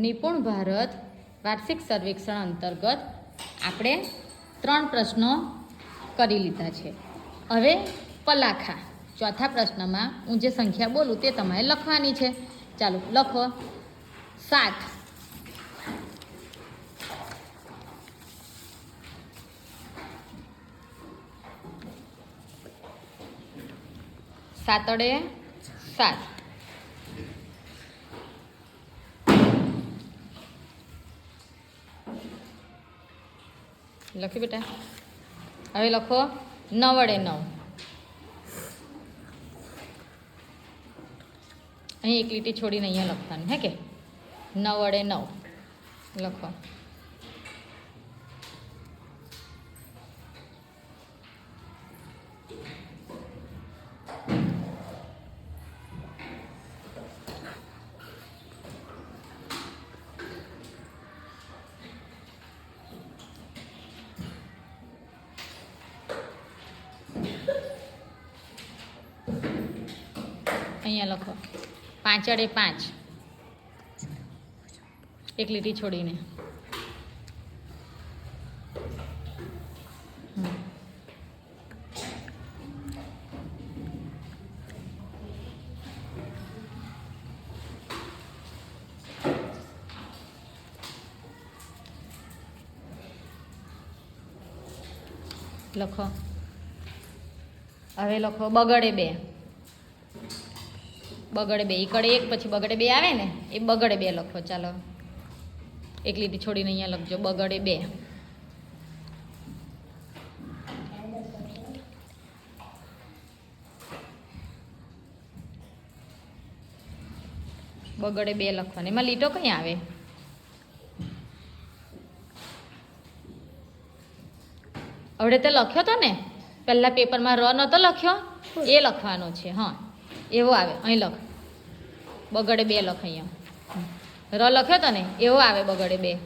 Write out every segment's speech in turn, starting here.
નિપુણ ભારત વાર્ષિક સર્વેક્ષણ અંતર્ગત આપણે 3 પ્રશ્નો કરી લીધા છે. હવે પલાખા ચોથા પ્રશ્નમાં હું જે સંખ્યા બોલું તે તમારે લખવાની છે. ચાલો લખો 7. 7 * 7. લખ્યું બેટા? હવે લખો 9 * 9. અહીં એક લીટી છોડીને અહીંયા લખવાનું હે કે 9 * 9 લખો. અહીંયા લખો 5 * 5 એક લીટી છોડીને. લખો. હવે લખો બગડે 2. બગડે 2 ઈકડે 1 પછી બગડે 2 આવે ને એ બગડે 2 લખો. ચાલો એક લીટી છોડીને અહીંયા લખજો બગડે 2. બગડે 2 લખવાનું. એમાં લીટો કઈ આવે? હવે તો લખ્યો તો ને પહેલા પેપરમાં ર નતો લખ્યો એ લખવાનો છે. હા એવો આવે. અહીં લખ બગડે 2 લખ. અહીંયા ર લખ્યો તો ને એવો આવે બગડે 2.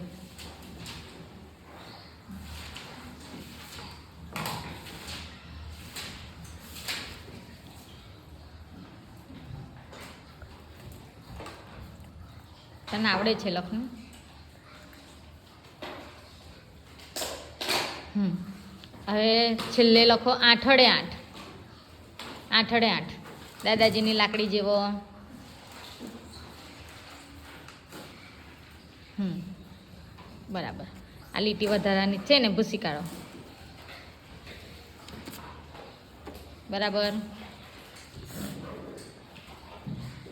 તને આવડે છે લખનું? હવે છેલ્લે લખો 8 * 8. 8 * 8 દાદાજીની લાકડી જેવો. બરાબર. આ લીટી વધારાની છે ને ભૂસી કાઢો. બરાબર.